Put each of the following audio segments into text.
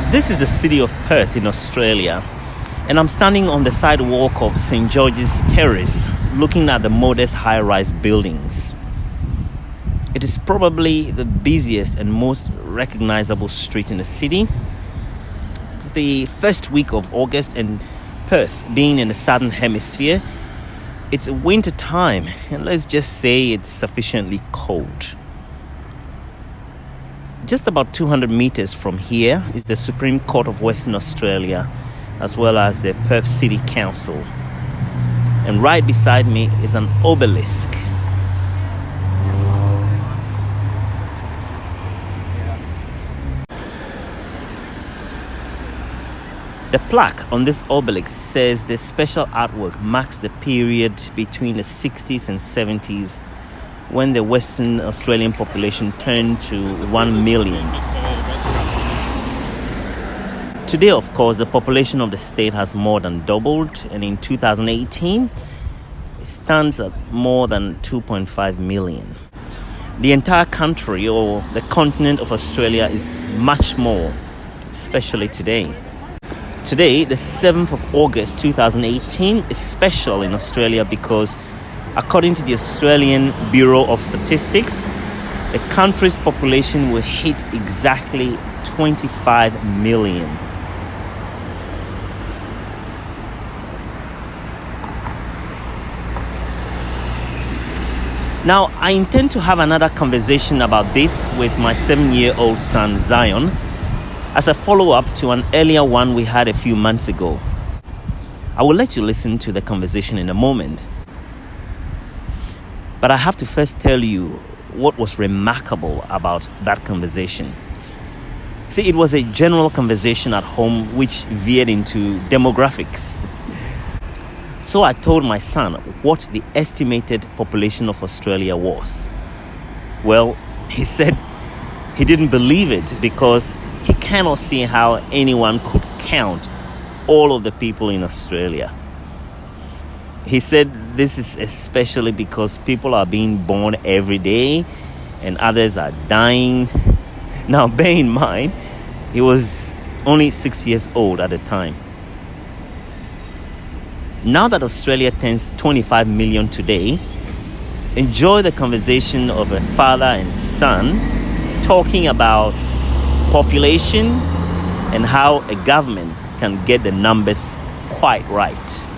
This is the city of Perth in Australia, and I'm standing on the sidewalk of St. George's Terrace looking at the modest high-rise buildings. It is probably the busiest and most recognizable street in the city. It's the first week of August, and Perth, being in the southern hemisphere, it's winter time, and let's just say it's sufficiently cold. Just about 200 meters from here is the Supreme Court of Western Australia, as well as the Perth City Council. And right beside me is an obelisk. The plaque on this obelisk says the special artwork marks the period between the 60s and 70s when the Western Australian population turned to 1 million. Today, of course, the population of the state has more than doubled, and in 2018, it stands at more than 2.5 million. The entire country, or the continent of Australia, is much more, especially today. Today, the 7th of August 2018, is special in Australia because, according to the Australian Bureau of Statistics, the country's population will hit exactly 25 million. Now, I intend to have another conversation about this with my 7-year-old son, Zion, as a follow-up to an earlier one we had a few months ago. I will let you listen to the conversation in a moment. But I have to first tell you what was remarkable about that conversation. See, it was a general conversation at home which veered into demographics. So I told my son what the estimated population of Australia was. Well, he said he didn't believe it because he cannot see how anyone could count all of the people in Australia. He said this is especially because people are being born every day and others are dying. Now, bear in mind, he was only 6 years old at the time. Now that Australia turns 25 million today, enjoy the conversation of a father and son talking about population and how a government can get the numbers quite right.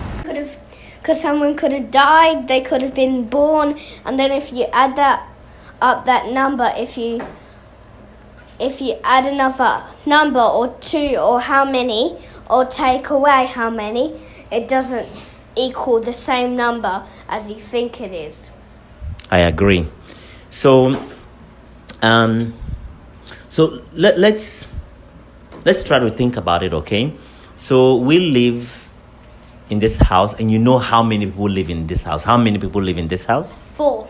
Because someone could have died, they could have been born, and then if you add that number, if you add another number or two or how many, or take away how many, it doesn't equal the same number as you think it is. I agree. So let's try to think about it, okay? So we live in this house, and you know how many people live in this house. How many people live in this house? 4.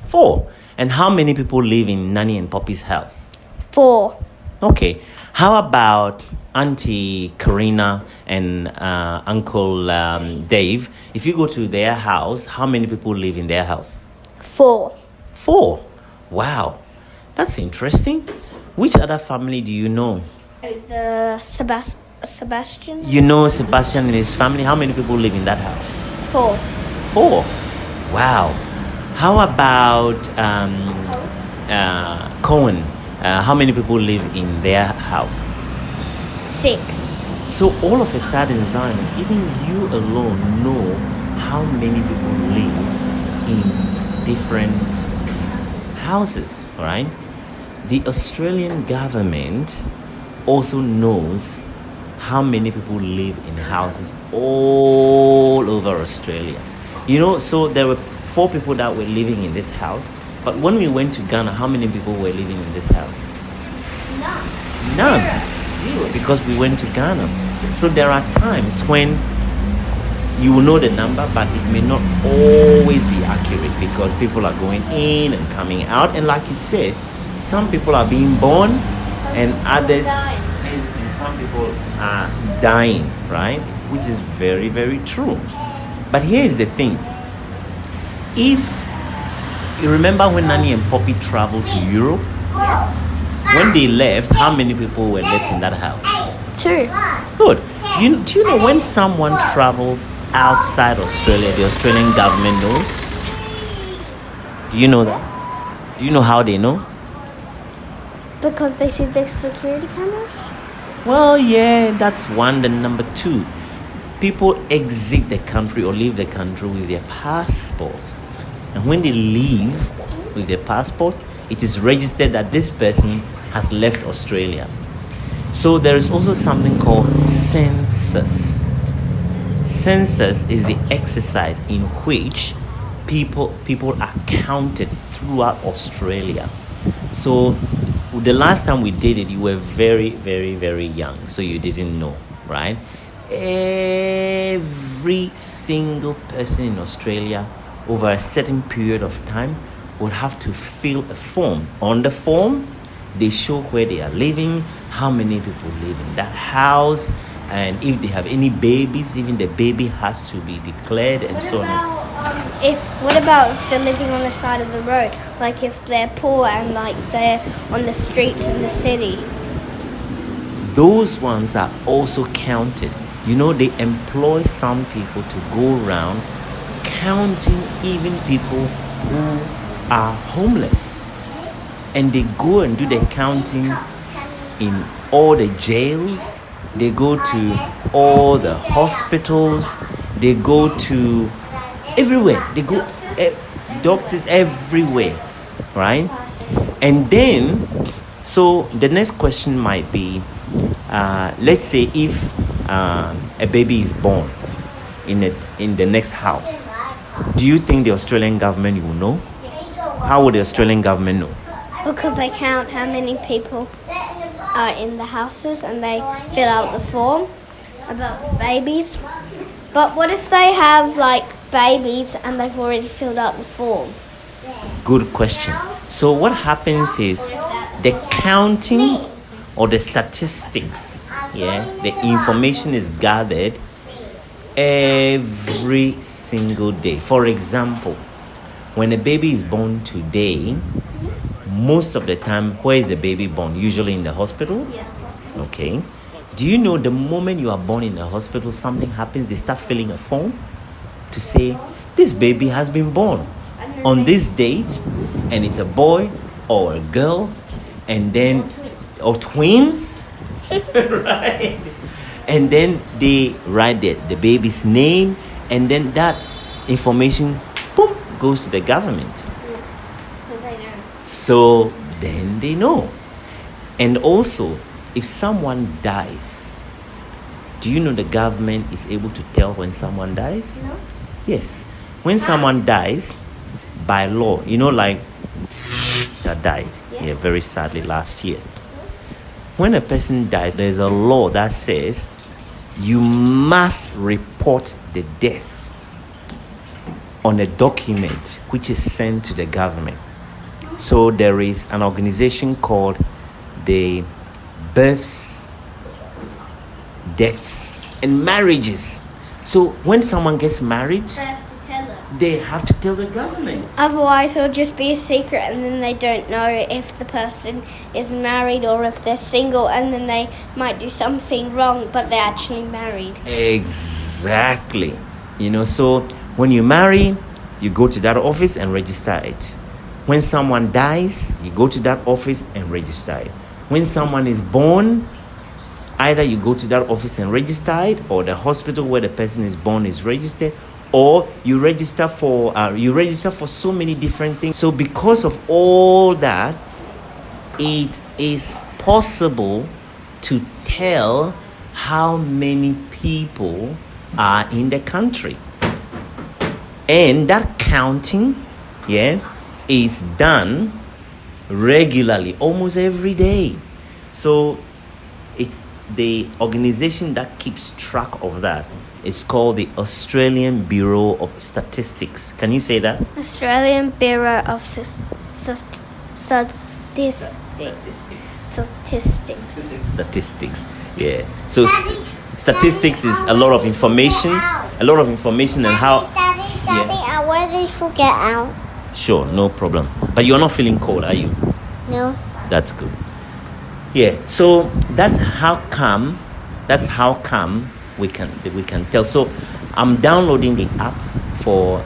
4. And how many people live in Nanny and Poppy's house? 4. Okay. How about Auntie Karina and Uncle Dave? If you go to their house, how many people live in their house? 4. 4. Wow. That's interesting. Which other family do you know? The Sebastian. You know Sebastian and his family. How many people live in that house? 4. 4. Wow. How about Cohen? How many people live in their house? 6. So all of a sudden, Zion, even you alone know how many people live in different houses, right? The Australian government also knows how many people live in houses all over Australia. You know, so there were 4 people that were living in this house. But when we went to Ghana, how many people were living in this house? None. Zero, because we went to Ghana. So there are times when you will know the number, but it may not always be accurate because people are going in and coming out. And like you said, some people are being born and others, and some people are dying, right? Which is very, very true. But here's the thing. If you remember when Nanny and Poppy traveled to Europe, when they left, how many people were left in that house? 2. Good. Do you know when someone travels outside Australia, the Australian government knows? Do you know that? Do you know how they know? Because they see the security cameras? Well, yeah, that's one. Then number 2, people exit the country or leave the country with their passport. And when they leave with their passport, it is registered that this person has left Australia. So there is also something called census. Census is the exercise in which people are counted throughout Australia. So the last time we did it, you were very, very, very young, so you didn't know, right? Every single person in Australia over a certain period of time would have to fill a form. On the form, they show where they are living, how many people live in that house, and if they have any babies, even the baby has to be declared, and so on. What about if they're living on the side of the road? Like if they're poor and like they're on the streets in the city? Those ones are also counted. You know, they employ some people to go around counting even people who are homeless. And they go and do the counting in all the jails. They go to all the hospitals. They go to everywhere. They go doctors everywhere, right? And then, so the next question might be, let's say if a baby is born in the next house, do you think the Australian government will know? Yes. How would the Australian government know? Because they count how many people are in the houses and they fill out the form about the babies. But what if they have like babies and they've already filled out the form? Good question. So what happens is the counting or the statistics, the information is gathered every single day. For example, when a baby is born today, most of the time, where is the baby born? Usually in the hospital? Yeah. Okay. Do you know the moment you are born in the hospital, something happens, they start filling a form to say, this baby has been born on this date, and it's a boy or a girl, and then, or twins, right? And then they write the baby's name, and then that information, boom, goes to the government. So they know. So then they know. And also, if someone dies, do you know the government is able to tell when someone dies? No. Yes. When someone dies, by law, you know, like that died, very sadly last year. When a person dies, there's a law that says you must report the death on a document which is sent to the government. So there is an organization called the Births, Deaths, and Marriages. So when someone gets married, They have to tell them. they have to tell the government. Otherwise, it'll just be a secret, and then they don't know if the person is married or if they're single, and then they might do something wrong, but they're actually married. Exactly. You know, so when you marry, you go to that office and register it. When someone dies, you go to that office and register it. When someone is born, either you go to that office and register it, or the hospital where the person is born is registered, or you register for so many different things. So because of all that, it is possible to tell how many people are in the country. And that counting, is done regularly, almost every day. So the organization that keeps track of that is called the Australian Bureau of Statistics. Can you say that? Australian Bureau of Statistics. Yeah. So statistics is a lot of information and how. Daddy, I already forget out. Sure, no problem. But you're not feeling cold, are you? No. That's good. Yeah, so that's how come That's how come we can tell. So I'm downloading the app for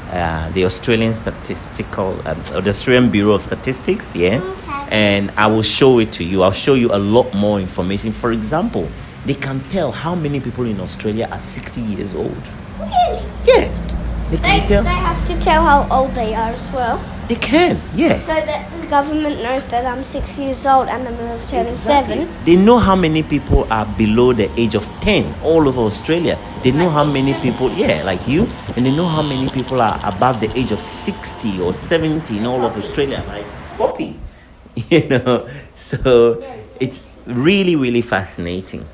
the Australian Statistical, or the Australian Bureau of Statistics, yeah. Okay. And I will show it to you. I'll show you a lot more information. For example, they can tell how many people in Australia are 60 years old. Really? Yeah, they can They tell. have to tell how old they are as well. They can, yeah. So that the government knows that I'm 6 years old and I'm going to turn 7. They know how many people are below the age of 10 all over Australia. They know how many people, yeah, like you, and they know how many people are above the age of 60 or 70 in all of Australia, like Poppy. You know, so it's really, really fascinating.